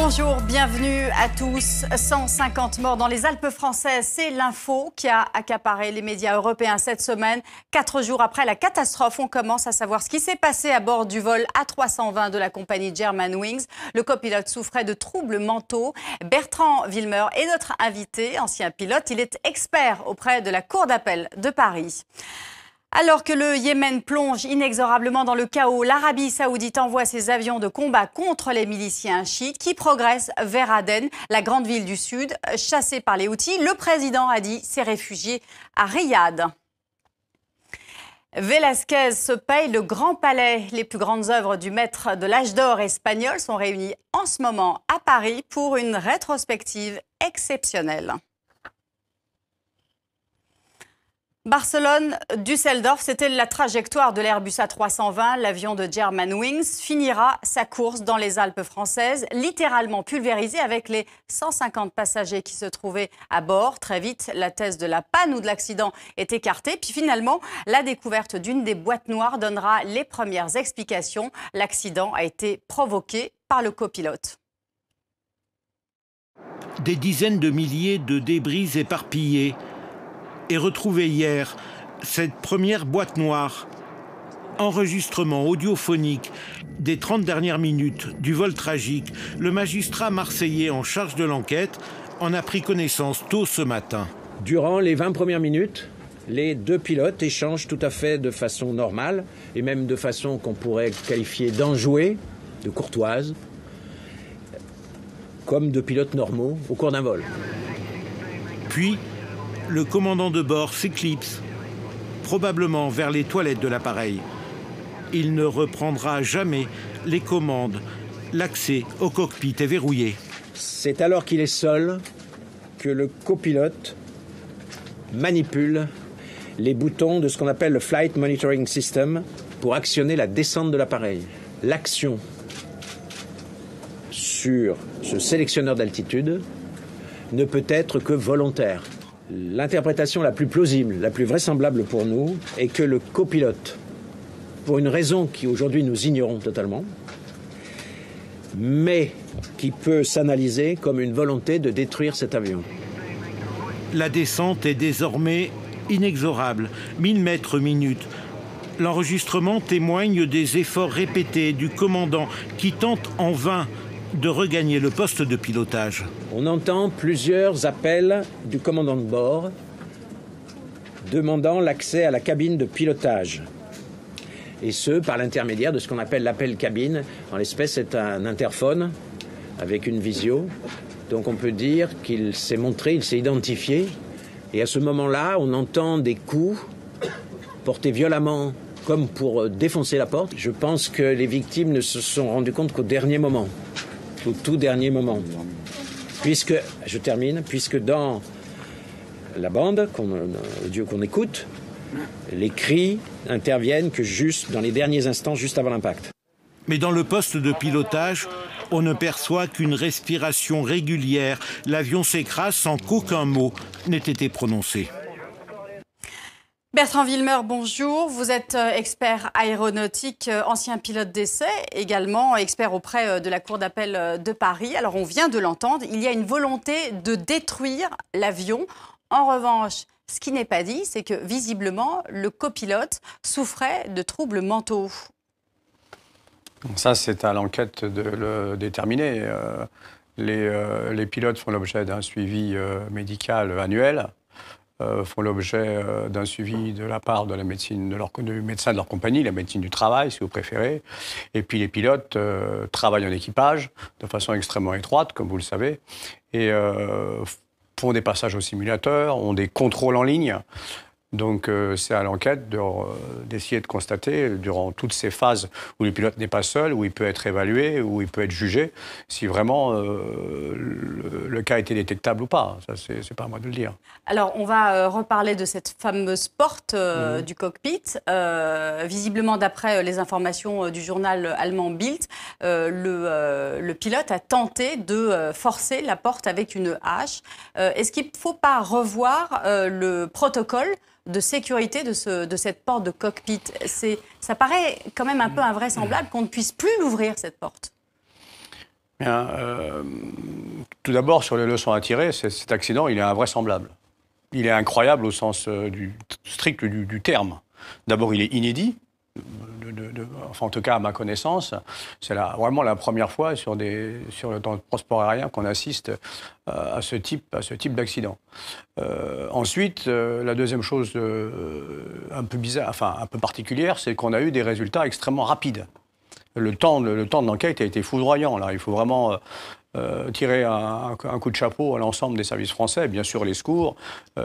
Bonjour, bienvenue à tous. 150 morts dans les Alpes françaises, c'est l'info qui a accaparé les médias européens cette semaine. 4 jours après la catastrophe, on commence à savoir ce qui s'est passé à bord du vol A320 de la compagnie Germanwings. Le copilote souffrait de troubles mentaux. Bertrand Wilmer est notre invité, ancien pilote. Il est expert auprès de la Cour d'appel de Paris. Alors que le Yémen plonge inexorablement dans le chaos, l'Arabie saoudite envoie ses avions de combat contre les miliciens chiites qui progressent vers Aden, la grande ville du sud, chassée par les Houthis. Le président a dit s'est réfugié à Riyad. Velázquez se paye le Grand Palais. Les plus grandes œuvres du maître de l'âge d'or espagnol sont réunies en ce moment à Paris pour une rétrospective exceptionnelle. Barcelone-Düsseldorf, c'était la trajectoire de l'Airbus A320. L'avion de Germanwings finira sa course dans les Alpes françaises, littéralement pulvérisé avec les 150 passagers qui se trouvaient à bord. Très vite, la thèse de la panne ou de l'accident est écartée. Puis finalement, la découverte d'une des boîtes noires donnera les premières explications. L'accident a été provoqué par le copilote. Des dizaines de milliers de débris éparpillés. Et retrouvé hier cette première boîte noire. Enregistrement audiophonique des 30 dernières minutes du vol tragique. Le magistrat marseillais en charge de l'enquête en a pris connaissance tôt ce matin. Durant les 20 premières minutes, les deux pilotes échangent tout à fait de façon normale et même de façon qu'on pourrait qualifier d'enjouée, de courtoise, comme de pilotes normaux au cours d'un vol. Puis, le commandant de bord s'éclipse, probablement vers les toilettes de l'appareil. Il ne reprendra jamais les commandes. L'accès au cockpit est verrouillé. C'est alors qu'il est seul que le copilote manipule les boutons de ce qu'on appelle le Flight Monitoring System pour actionner la descente de l'appareil. L'action sur ce sélectionneur d'altitude ne peut être que volontaire. L'interprétation la plus plausible, la plus vraisemblable pour nous, est que le copilote, pour une raison qui aujourd'hui nous ignorons totalement, mais qui peut s'analyser comme une volonté de détruire cet avion. La descente est désormais inexorable, 1000 mètres minute. L'enregistrement témoigne des efforts répétés du commandant qui tente en vain de regagner le poste de pilotage. On entend plusieurs appels du commandant de bord demandant l'accès à la cabine de pilotage. Et ce, par l'intermédiaire de ce qu'on appelle l'appel cabine. En l'espèce, c'est un interphone avec une visio. Donc on peut dire qu'il s'est montré, il s'est identifié. Et à ce moment-là, on entend des coups portés violemment comme pour défoncer la porte. Je pense que les victimes ne se sont rendues compte qu'au dernier moment. Au tout dernier moment. Puisque dans la bande audio qu'on écoute, les cris interviennent que juste dans les derniers instants, juste avant l'impact. Mais dans le poste de pilotage, on ne perçoit qu'une respiration régulière. L'avion s'écrase sans qu'aucun mot n'ait été prononcé. Bertrand Wilmer, bonjour. Vous êtes expert aéronautique, ancien pilote d'essai, également expert auprès de la Cour d'appel de Paris. Alors, on vient de l'entendre, il y a une volonté de détruire l'avion. En revanche, ce qui n'est pas dit, c'est que visiblement, le copilote souffrait de troubles mentaux. Ça, c'est à l'enquête de le déterminer. Les pilotes font l'objet d'un suivi médical annuel. Font l'objet d'un suivi de la part de la médecine, du médecin de leur compagnie, la médecine du travail, si vous préférez. Et puis les pilotes travaillent en équipage de façon extrêmement étroite, comme vous le savez, et font des passages au simulateur, ont des contrôles en ligne. Donc c'est à l'enquête d'essayer de constater, durant toutes ces phases où le pilote n'est pas seul, où il peut être évalué, où il peut être jugé, si vraiment le cas a été détectable ou pas. Ça, c'est pas à moi de le dire. Alors, on va reparler de cette fameuse porte du cockpit. Visiblement, d'après les informations du journal allemand Bild, le pilote a tenté de forcer la porte avec une hache. Est-ce qu'il ne faut pas revoir le protocole de sécurité de cette porte de cockpit? Ça paraît quand même un peu invraisemblable qu'on ne puisse plus l'ouvrir, cette porte. Bien, tout d'abord, sur les leçons à tirer, cet accident, il est invraisemblable. Il est incroyable au sens strict du terme. D'abord, il est inédit. Enfin, en tout cas, à ma connaissance, c'est vraiment la première fois sur le transport aérien qu'on assiste à ce type d'accident. Ensuite, la deuxième chose un peu bizarre, enfin un peu particulière, c'est qu'on a eu des résultats extrêmement rapides. Le temps de l'enquête a été foudroyant. Là, il faut vraiment tirer un coup de chapeau à l'ensemble des services français, bien sûr les secours,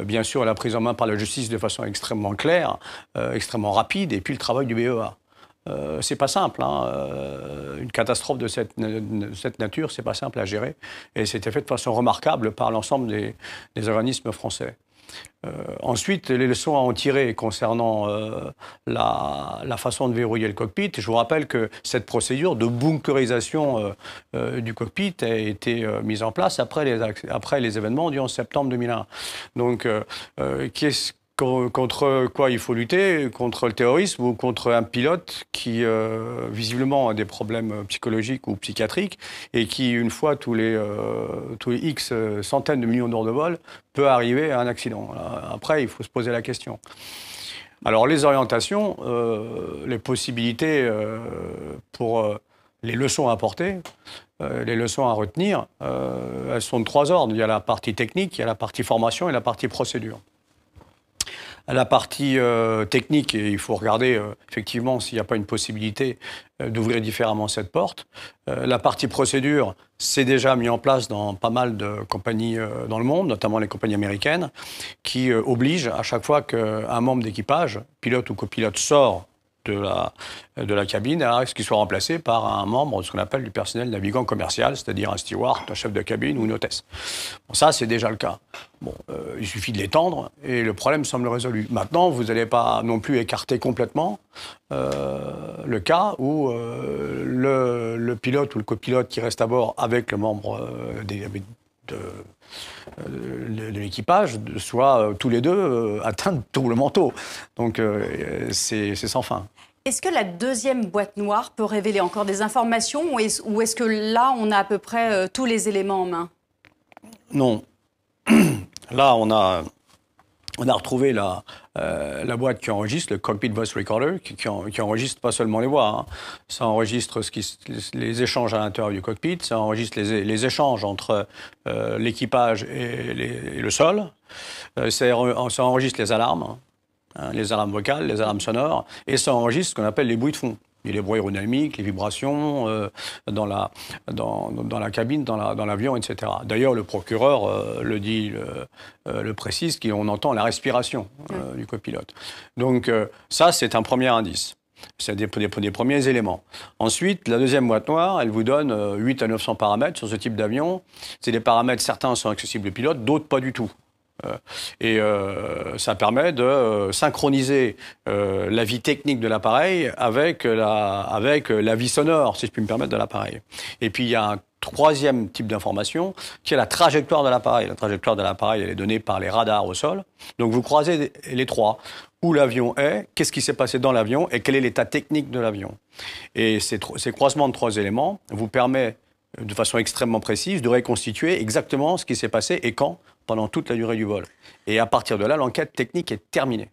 bien sûr la prise en main par la justice de façon extrêmement claire, extrêmement rapide, et puis le travail du BEA. C'est pas simple, hein. Une catastrophe de cette nature, c'est pas simple à gérer, et c'était fait de façon remarquable par l'ensemble des organismes français. Ensuite, les leçons à en tirer concernant la façon de verrouiller le cockpit. Je vous rappelle que cette procédure de bunkerisation du cockpit a été mise en place après les événements du 11 septembre 2001. Donc, contre quoi il faut lutter? Contre le terrorisme ou contre un pilote qui, visiblement, a des problèmes psychologiques ou psychiatriques et qui, une fois tous les X centaines de millions d'heures de vol, peut arriver à un accident. Après, il faut se poser la question. Alors, les orientations, les possibilités pour les leçons à apporter, les leçons à retenir, elles sont de trois ordres. Il y a la partie technique, il y a la partie formation et la partie procédure. À la partie technique, il faut regarder effectivement s'il n'y a pas une possibilité d'ouvrir différemment cette porte. La partie procédure, c'est déjà mis en place dans pas mal de compagnies dans le monde, notamment les compagnies américaines, qui obligent à chaque fois qu'un membre d'équipage, pilote ou copilote, sort de la cabine, à ce qu'il soit remplacé par un membre de ce qu'on appelle du personnel navigant commercial, c'est-à-dire un steward, un chef de cabine ou une hôtesse. Bon, ça, c'est déjà le cas. Bon, il suffit de l'étendre et le problème semble résolu. Maintenant, vous n'allez pas non plus écarter complètement le cas où le pilote ou le copilote qui reste à bord avec le membre de l'équipage soit tous les deux atteints de troubles mentaux. Donc c'est sans fin. Est-ce que la deuxième boîte noire peut révéler encore des informations ou est-ce que là, on a à peu près tous les éléments en main? Non. Là, on a retrouvé la boîte qui enregistre, le Cockpit Voice Recorder, qui enregistre pas seulement les voix. Hein. Ça enregistre les échanges à l'intérieur du cockpit, ça enregistre les échanges entre l'équipage et le sol, ça enregistre les alarmes, hein, les alarmes vocales, les alarmes sonores, et ça enregistre ce qu'on appelle les bruits de fond. Et les bruits aérodynamiques, les vibrations dans la cabine, dans l'avion, etc. D'ailleurs, le procureur le dit, le précise, qu'on entend la respiration du copilote. Donc ça, c'est un premier indice. C'est des premiers éléments. Ensuite, la deuxième boîte noire, elle vous donne 8 à 900 paramètres sur ce type d'avion. C'est des paramètres, certains sont accessibles au pilote, d'autres pas du tout. Et ça permet de synchroniser la vie technique de l'appareil avec la vie sonore, si je puis me permettre, de l'appareil. Et puis il y a un troisième type d'information qui est la trajectoire de l'appareil. La trajectoire de l'appareil, elle est donnée par les radars au sol. Donc vous croisez les trois. Où l'avion est, qu'est-ce qui s'est passé dans l'avion et quel est l'état technique de l'avion. Et ces croisements de trois éléments vous permettent de façon extrêmement précise de reconstituer exactement ce qui s'est passé et quand pendant toute la durée du vol. Et à partir de là, l'enquête technique est terminée.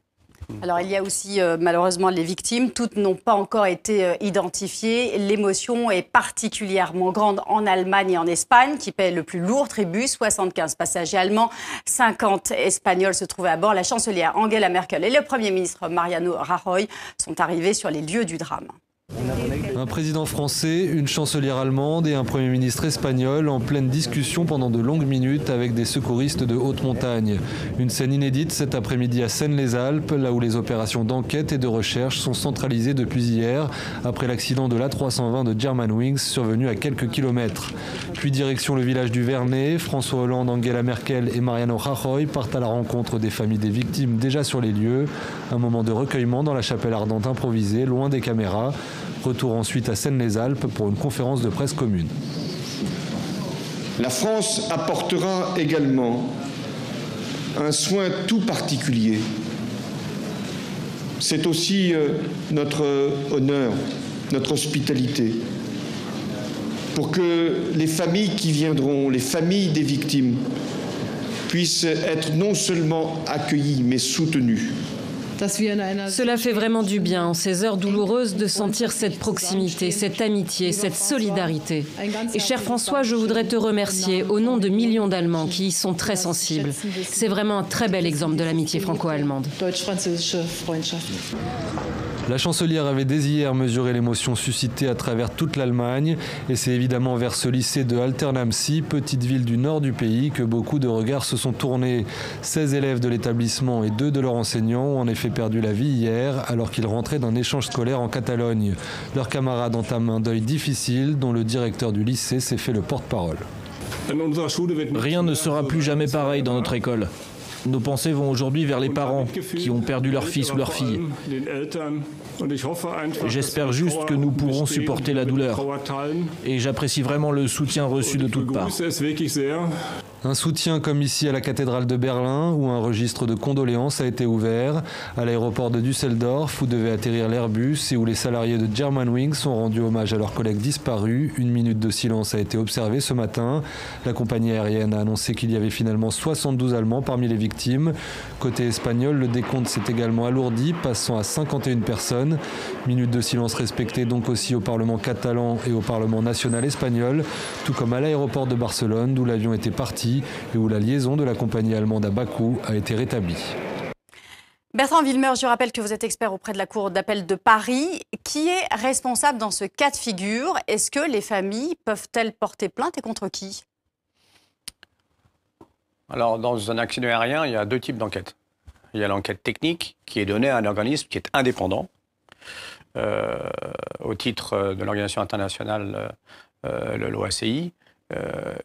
Alors, il y a aussi malheureusement les victimes. Toutes n'ont pas encore été identifiées. L'émotion est particulièrement grande en Allemagne et en Espagne, qui paient le plus lourd tribut. 75 passagers allemands, 50 espagnols se trouvaient à bord. La chancelière Angela Merkel et le Premier ministre Mariano Rajoy sont arrivés sur les lieux du drame. Un président français, une chancelière allemande et un Premier ministre espagnol en pleine discussion pendant de longues minutes avec des secouristes de haute montagne. Une scène inédite cet après-midi à Seynes-les-Alpes, là où les opérations d'enquête et de recherche sont centralisées depuis hier, après l'accident de l'A320 de Germanwings survenu à quelques kilomètres. Puis direction le village du Vernet, François Hollande, Angela Merkel et Mariano Rajoy partent à la rencontre des familles des victimes déjà sur les lieux. Un moment de recueillement dans la chapelle ardente improvisée, loin des caméras. Retour ensuite à Seynes-les-Alpes pour une conférence de presse commune. La France apportera également un soin tout particulier. C'est aussi notre honneur, notre hospitalité, pour que les familles qui viendront, les familles des victimes, puissent être non seulement accueillies, mais soutenues. Cela fait vraiment du bien, en ces heures douloureuses, de sentir cette proximité, cette amitié, cette solidarité. Et cher François, je voudrais te remercier au nom de millions d'Allemands qui y sont très sensibles. C'est vraiment un très bel exemple de l'amitié franco-allemande. La chancelière avait dès hier mesuré l'émotion suscitée à travers toute l'Allemagne et c'est évidemment vers ce lycée de Alternamsi, petite ville du nord du pays, que beaucoup de regards se sont tournés. 16 élèves de l'établissement et 2 de leurs enseignants ont en effet perdu la vie hier alors qu'ils rentraient d'un échange scolaire en Catalogne. Leurs camarades entament un deuil difficile dont le directeur du lycée s'est fait le porte-parole. Rien ne sera plus jamais pareil dans notre école. Nos pensées vont aujourd'hui vers les parents qui ont perdu leur fils ou leur fille. J'espère juste que nous pourrons supporter la douleur. Et j'apprécie vraiment le soutien reçu de toutes parts. Un soutien comme ici à la cathédrale de Berlin où un registre de condoléances a été ouvert, à l'aéroport de Düsseldorf où devait atterrir l'Airbus et où les salariés de Germanwings ont rendu hommage à leurs collègues disparus. Une minute de silence a été observée ce matin. La compagnie aérienne a annoncé qu'il y avait finalement 72 Allemands parmi les victimes. Côté espagnol, le décompte s'est également alourdi, passant à 51 personnes. Minute de silence respectée donc aussi au Parlement catalan et au Parlement national espagnol, tout comme à l'aéroport de Barcelone d'où l'avion était parti et où la liaison de la compagnie allemande à Bakou a été rétablie. Bertrand Wilmer, je rappelle que vous êtes expert auprès de la Cour d'appel de Paris. Qui est responsable dans ce cas de figure? Est-ce que les familles peuvent-elles porter plainte et contre qui? Alors, dans un accident aérien, il y a 2 types d'enquêtes. Il y a l'enquête technique qui est donnée à un organisme qui est indépendant au titre de l'organisation internationale, l'OACI.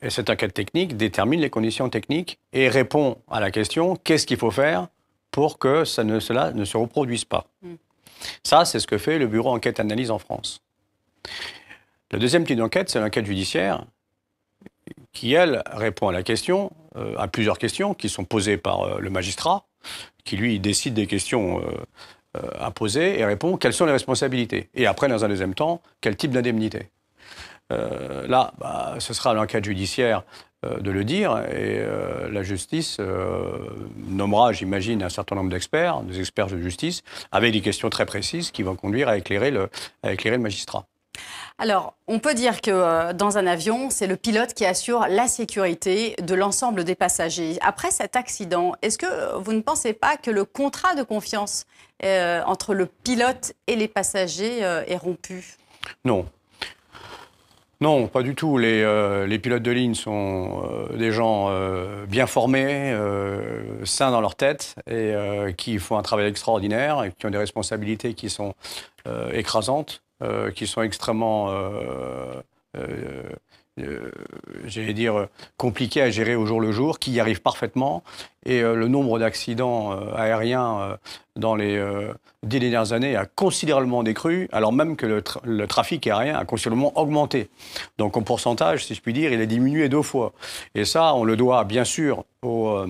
Et cette enquête technique détermine les conditions techniques et répond à la question qu'est-ce qu'il faut faire pour que cela ne se reproduise pas. Ça, c'est ce que fait le bureau enquête-analyse en France. Le deuxième type d'enquête, c'est l'enquête judiciaire qui, elle, répond à la question, à plusieurs questions qui sont posées par le magistrat, qui, lui, décide des questions à poser et répond quelles sont les responsabilités. Et après, dans un deuxième temps, quel type d'indemnité. Là, ce sera à l'enquête judiciaire de le dire et la justice nommera, j'imagine, un certain nombre d'experts, des experts de justice, avec des questions très précises qui vont conduire à éclairer le magistrat. Alors, on peut dire que dans un avion, c'est le pilote qui assure la sécurité de l'ensemble des passagers. Après cet accident, est-ce que vous ne pensez pas que le contrat de confiance entre le pilote et les passagers est rompu? Non. Non, pas du tout. Les pilotes de ligne sont des gens bien formés, sains dans leur tête et qui font un travail extraordinaire et qui ont des responsabilités qui sont écrasantes, qui sont extrêmement, j'allais dire, compliquées à gérer au jour le jour, qui y arrivent parfaitement. Et le nombre d'accidents aériens dans les 10 dernières années a considérablement décru, alors même que le trafic aérien a considérablement augmenté. Donc en pourcentage, si je puis dire, il a diminué 2 fois. Et ça, on le doit bien sûr aux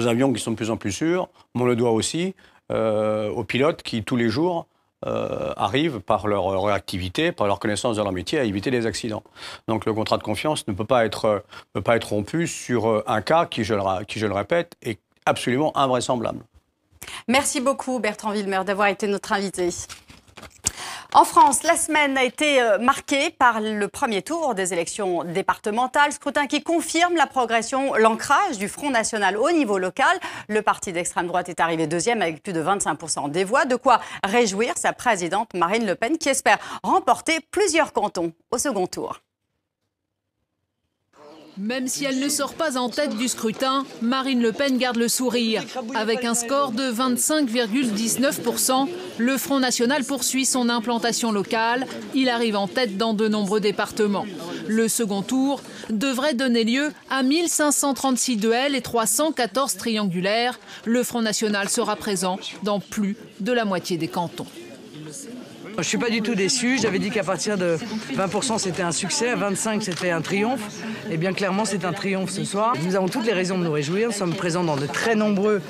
avions qui sont de plus en plus sûrs, mais on le doit aussi aux pilotes qui, tous les jours, arrivent par leur réactivité, par leur connaissance de leur métier à éviter les accidents. Donc le contrat de confiance ne peut pas être rompu sur un cas qui, je le répète, est absolument invraisemblable. Merci beaucoup Bertrand Wilmer d'avoir été notre invité. En France, la semaine a été marquée par le premier tour des élections départementales, scrutin qui confirme la progression, l'ancrage du Front National au niveau local. Le parti d'extrême droite est arrivé deuxième avec plus de 25% des voix, de quoi réjouir sa présidente Marine Le Pen qui espère remporter plusieurs cantons au second tour. Même si elle ne sort pas en tête du scrutin, Marine Le Pen garde le sourire. Avec un score de 25,19%, le Front National poursuit son implantation locale. Il arrive en tête dans de nombreux départements. Le second tour devrait donner lieu à 1536 duels et 314 triangulaires. Le Front National sera présent dans plus de la moitié des cantons. Je ne suis pas du tout déçu. J'avais dit qu'à partir de 20% c'était un succès, à 25% c'était un triomphe. Et bien clairement c'est un triomphe ce soir. Nous avons toutes les raisons de nous réjouir. Nous sommes présents dans de très nombreux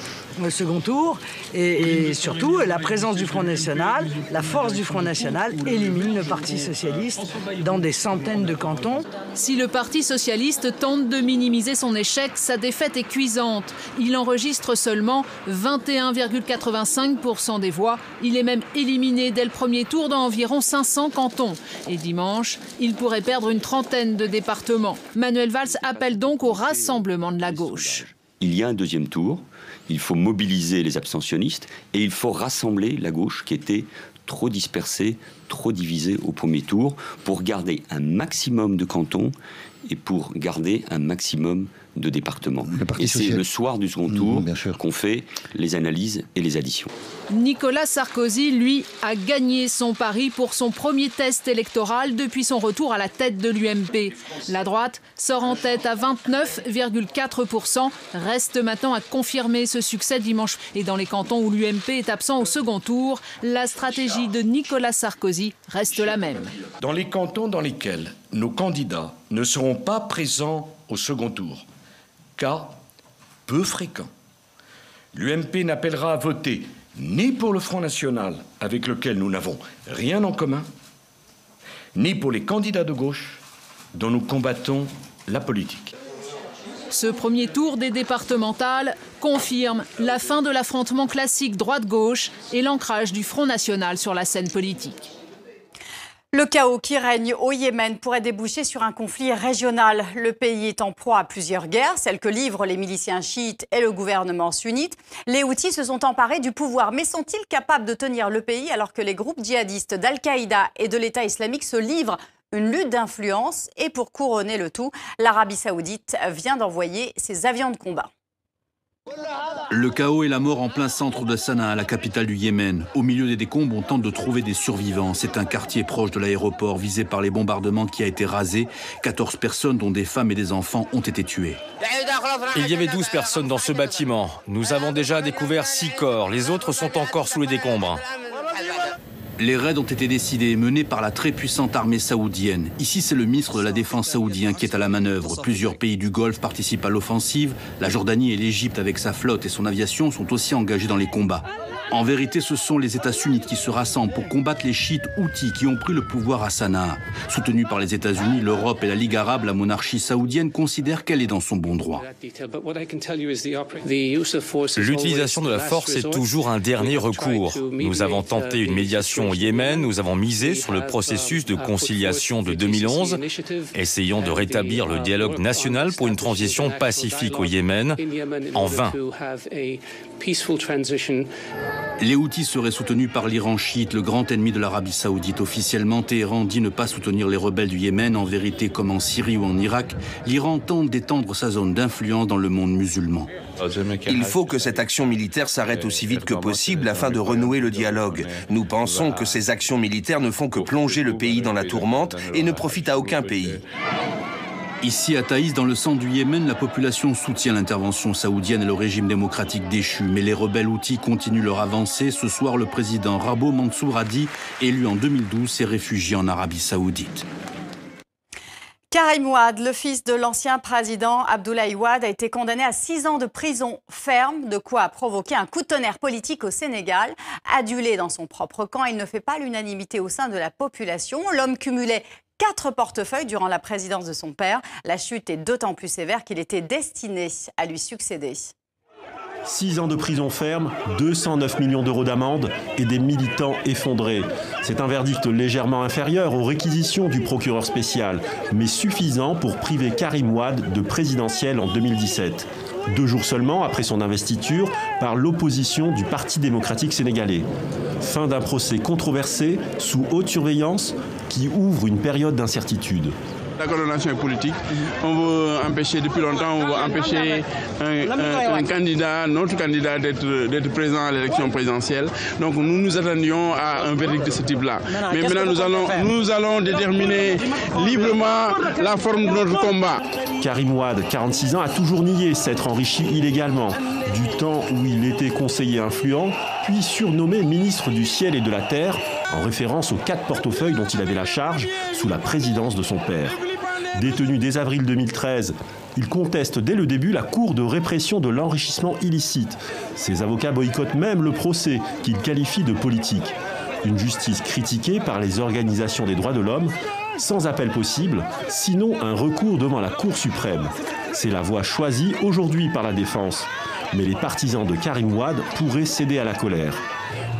second tour. Et surtout, la présence du Front National, la force du Front National élimine le Parti socialiste dans des centaines de cantons. Si le Parti socialiste tente de minimiser son échec, sa défaite est cuisante. Il enregistre seulement 21,85% des voix. Il est même éliminé dès le premier tour dans environ 500 cantons. Et dimanche, il pourrait perdre une trentaine de départements. Manuel Valls appelle donc au rassemblement de la gauche. Il y a un deuxième tour, il faut mobiliser les abstentionnistes et il faut rassembler la gauche qui était trop dispersée, trop divisée au premier tour pour garder un maximum de cantons et pour garder un maximum de départements. Et c'est le soir du second tour qu'on fait les analyses et les additions. Nicolas Sarkozy, lui, a gagné son pari pour son premier test électoral depuis son retour à la tête de l'UMP. La droite sort en tête à 29,4%. Reste maintenant à confirmer ce succès dimanche. Et dans les cantons où l'UMP est absent au second tour, la stratégie de Nicolas Sarkozy reste la même. Dans les cantons dans lesquels nos candidats ne seront pas présents au second tour, cas peu fréquent, l'UMP n'appellera à voter ni pour le Front National, avec lequel nous n'avons rien en commun, ni pour les candidats de gauche dont nous combattons la politique. Ce premier tour des départementales confirme la fin de l'affrontement classique droite-gauche et l'ancrage du Front National sur la scène politique. Le chaos qui règne au Yémen pourrait déboucher sur un conflit régional. Le pays est en proie à plusieurs guerres, celles que livrent les miliciens chiites et le gouvernement sunnite. Les Houthis se sont emparés du pouvoir, mais sont-ils capables de tenir le pays alors que les groupes djihadistes d'Al-Qaïda et de l'État islamique se livrent une lutte d'influence? Et pour couronner le tout, l'Arabie saoudite vient d'envoyer ses avions de combat. Le chaos et la mort en plein centre de Sanaa, la capitale du Yémen. Au milieu des décombres, on tente de trouver des survivants. C'est un quartier proche de l'aéroport visé par les bombardements qui a été rasé. 14 personnes, dont des femmes et des enfants, ont été tuées. Il y avait 12 personnes dans ce bâtiment. Nous avons déjà découvert 6 corps. Les autres sont encore sous les décombres. Les raids ont été décidés et menés par la très puissante armée saoudienne. Ici, c'est le ministre de la Défense saoudien qui est à la manœuvre. Plusieurs pays du Golfe participent à l'offensive. La Jordanie et l'Égypte, avec sa flotte et son aviation, sont aussi engagés dans les combats. En vérité, ce sont les États sunnites qui se rassemblent pour combattre les chiites houthis qui ont pris le pouvoir à Sanaa. Soutenus par les États-Unis, l'Europe et la Ligue arabe, la monarchie saoudienne considère qu'elle est dans son bon droit. L'utilisation de la force est toujours un dernier recours. Nous avons tenté une médiation au Yémen, nous avons misé sur le processus de conciliation de 2011. Essayons de rétablir le dialogue national pour une transition pacifique au Yémen, en vain. Les Houthis seraient soutenus par l'Iran chiite, le grand ennemi de l'Arabie saoudite. Officiellement, Téhéran dit ne pas soutenir les rebelles du Yémen. En vérité, comme en Syrie ou en Irak, l'Iran tente d'étendre sa zone d'influence dans le monde musulman. Il faut que cette action militaire s'arrête aussi vite que possible afin de renouer le dialogue. Nous pensons que ces actions militaires ne font que plonger le pays dans la tourmente et ne profitent à aucun pays. Ici, à Taïs, dans le centre du Yémen, la population soutient l'intervention saoudienne et le régime démocratique déchu. Mais les rebelles houthis continuent leur avancée. Ce soir, le président Rabo Mansour Hadi, élu en 2012, s'est réfugié en Arabie saoudite. Karim Wade, le fils de l'ancien président Abdoulaye Wade, a été condamné à 6 ans de prison ferme, de quoi provoquer un coup de tonnerre politique au Sénégal. Adulé dans son propre camp, il ne fait pas l'unanimité au sein de la population. L'homme cumulait 4 portefeuilles durant la présidence de son père. La chute est d'autant plus sévère qu'il était destiné à lui succéder. 6 ans de prison ferme, 209 millions d'euros d'amende et des militants effondrés. C'est un verdict légèrement inférieur aux réquisitions du procureur spécial, mais suffisant pour priver Karim Wade de présidentielle en 2017. 2 jours seulement après son investiture par l'opposition du Parti démocratique sénégalais. Fin d'un procès controversé sous haute surveillance qui ouvre une période d'incertitude. La condamnation est politique. On veut empêcher, depuis longtemps, on veut empêcher un candidat, notre candidat, d'être présent à l'élection présidentielle. Donc nous nous attendions à un verdict de ce type-là. Mais maintenant, nous allons déterminer librement la forme de notre combat. Karim Wade, 46 ans, a toujours nié s'être enrichi illégalement. Du temps où il était conseiller influent, puis surnommé ministre du ciel et de la terre, en référence aux 4 portefeuilles dont il avait la charge sous la présidence de son père. Détenu dès avril 2013, il conteste dès le début la Cour de répression de l'enrichissement illicite. Ses avocats boycottent même le procès qu'il qualifie de politique. Une justice critiquée par les organisations des droits de l'homme, sans appel possible, sinon un recours devant la Cour suprême. C'est la voie choisie aujourd'hui par la défense. Mais les partisans de Karim Wade pourraient céder à la colère.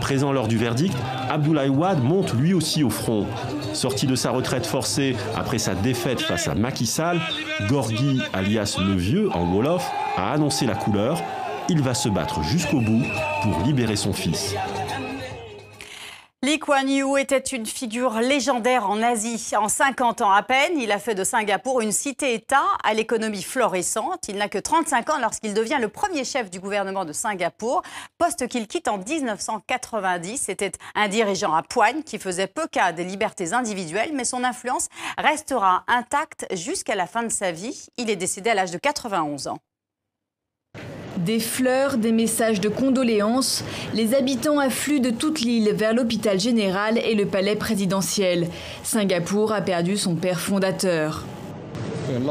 Présent lors du verdict, Abdoulaye Wade monte lui aussi au front. Sorti de sa retraite forcée après sa défaite face à Macky Sall, Gorgui, alias le Vieux en Wolof, a annoncé la couleur. Il va se battre jusqu'au bout pour libérer son fils. Lee Kuan Yew était une figure légendaire en Asie. En 50 ans à peine, il a fait de Singapour une cité-État à l'économie florissante. Il n'a que 35 ans lorsqu'il devient le premier chef du gouvernement de Singapour, poste qu'il quitte en 1990. C'était un dirigeant à poigne qui faisait peu cas des libertés individuelles, mais son influence restera intacte jusqu'à la fin de sa vie. Il est décédé à l'âge de 91 ans. Des fleurs, des messages de condoléances, les habitants affluent de toute l'île vers l'hôpital général et le palais présidentiel. Singapour a perdu son père fondateur.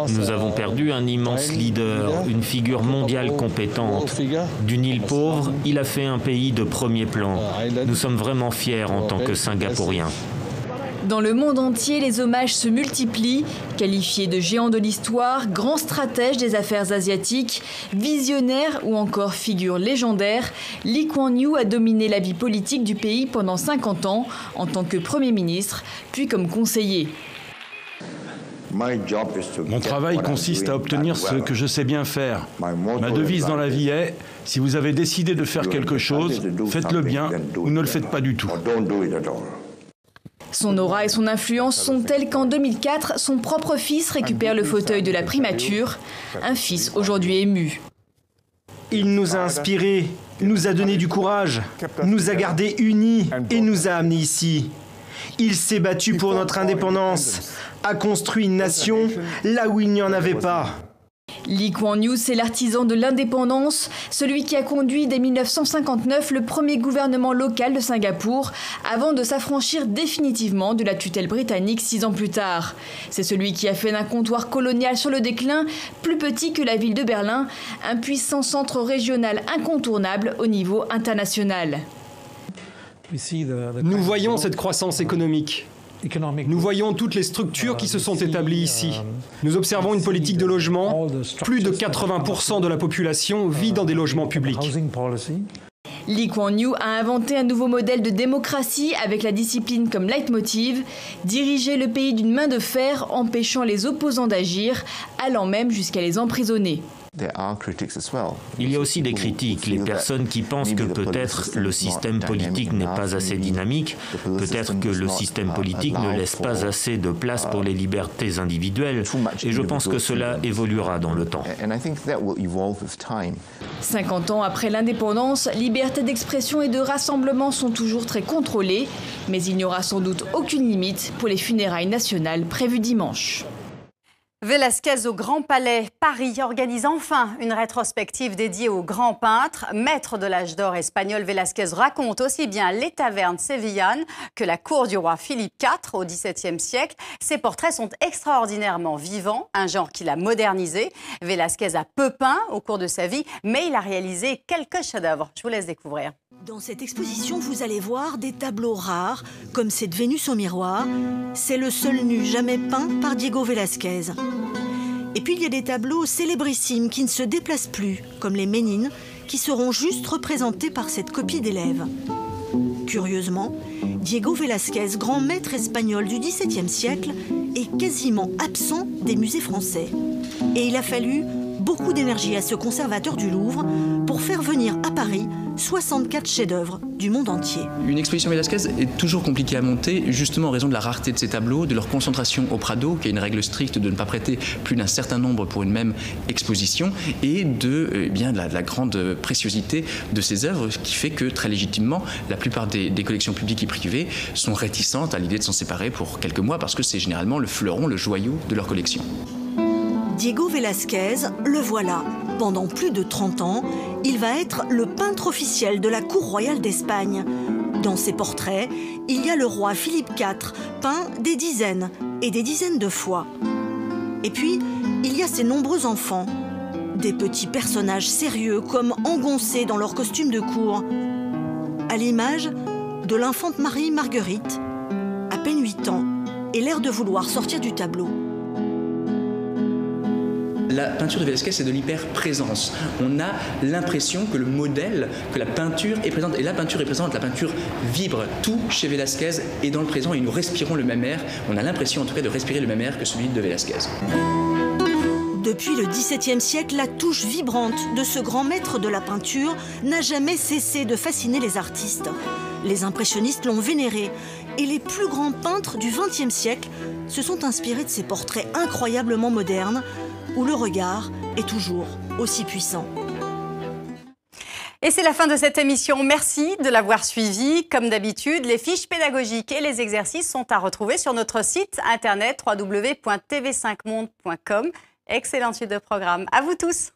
Nous avons perdu un immense leader, une figure mondiale compétente. D'une île pauvre, il a fait un pays de premier plan. Nous sommes vraiment fiers en tant que Singapouriens. Dans le monde entier, les hommages se multiplient. Qualifié de géant de l'histoire, grand stratège des affaires asiatiques, visionnaire ou encore figure légendaire, Lee Kuan Yew a dominé la vie politique du pays pendant 50 ans en tant que Premier ministre, puis comme conseiller. Mon travail consiste à obtenir ce que je sais bien faire. Ma devise dans la vie est « Si vous avez décidé de faire quelque chose, faites-le bien ou ne le faites pas du tout ». Son aura et son influence sont telles qu'en 2004, son propre fils récupère le fauteuil de la primature, un fils aujourd'hui ému. Il nous a inspirés, nous a donné du courage, nous a gardés unis et nous a amenés ici. Il s'est battu pour notre indépendance, a construit une nation là où il n'y en avait pas. Lee Kuan Yew, c'est l'artisan de l'indépendance, celui qui a conduit dès 1959 le premier gouvernement local de Singapour, avant de s'affranchir définitivement de la tutelle britannique 6 ans plus tard. C'est celui qui a fait d'un comptoir colonial sur le déclin, plus petit que la ville de Berlin, un puissant centre régional incontournable au niveau international. Nous voyons cette croissance économique. Nous voyons toutes les structures qui se sont établies ici. Nous observons une politique de logement. Plus de 80% de la population vit dans des logements publics. Lee Kuan Yew a inventé un nouveau modèle de démocratie avec la discipline comme leitmotiv, diriger le pays d'une main de fer, empêchant les opposants d'agir, allant même jusqu'à les emprisonner. Il y a aussi des critiques, les personnes qui pensent que peut-être le système politique n'est pas assez dynamique, peut-être que le système politique ne laisse pas assez de place pour les libertés individuelles, et je pense que cela évoluera dans le temps. 50 ans après l'indépendance, liberté d'expression et de rassemblement sont toujours très contrôlées, mais il n'y aura sans doute aucune limite pour les funérailles nationales prévues dimanche. Velázquez au Grand Palais. Paris organise enfin une rétrospective dédiée au grand peintre. Maître de l'âge d'or espagnol, Velázquez raconte aussi bien les tavernes sévillanes que la cour du roi Philippe IV au XVIIe siècle. Ses portraits sont extraordinairement vivants, un genre qu'il a modernisé. Velázquez a peu peint au cours de sa vie, mais il a réalisé quelques chefs-d'œuvre. Je vous laisse découvrir. Dans cette exposition, vous allez voir des tableaux rares, comme cette Vénus au miroir. C'est le seul nu jamais peint par Diego Velázquez. Et puis il y a des tableaux célébrissimes qui ne se déplacent plus, comme les Ménines, qui seront juste représentés par cette copie d'élève. Curieusement, Diego Velázquez, grand maître espagnol du XVIIe siècle, est quasiment absent des musées français. Et il a fallu beaucoup d'énergie à ce conservateur du Louvre pour faire venir à Paris 64 chefs-d'œuvre du monde entier. Une exposition Velázquez est toujours compliquée à monter, justement en raison de la rareté de ses tableaux, de leur concentration au Prado, qui a une règle stricte de ne pas prêter plus d'un certain nombre pour une même exposition, et de la grande préciosité de ses œuvres, ce qui fait que très légitimement, la plupart des collections publiques et privées sont réticentes à l'idée de s'en séparer pour quelques mois, parce que c'est généralement le fleuron, le joyau de leur collection. Diego Velázquez, le voilà. Pendant plus de 30 ans, il va être le peintre officiel de la cour royale d'Espagne. Dans ses portraits, il y a le roi Philippe IV, peint des dizaines et des dizaines de fois. Et puis, il y a ces nombreux enfants, des petits personnages sérieux comme engoncés dans leurs costumes de cour, à l'image de l'infante Marie Marguerite, à peine 8 ans, et l'air de vouloir sortir du tableau. La peinture de Velázquez, c'est de l'hyper-présence. On a l'impression que le modèle, que la peinture est présente. Et la peinture est présente, la peinture vibre. Tout chez Velázquez est dans le présent et nous respirons le même air. On a l'impression en tout cas de respirer le même air que celui de Velázquez. Depuis le XVIIe siècle, la touche vibrante de ce grand maître de la peinture n'a jamais cessé de fasciner les artistes. Les impressionnistes l'ont vénéré et les plus grands peintres du XXe siècle se sont inspirés de ces portraits incroyablement modernes où le regard est toujours aussi puissant. Et c'est la fin de cette émission. Merci de l'avoir suivi. Comme d'habitude, les fiches pédagogiques et les exercices sont à retrouver sur notre site internet www.tv5monde.com. Excellente suite de programme. À vous tous.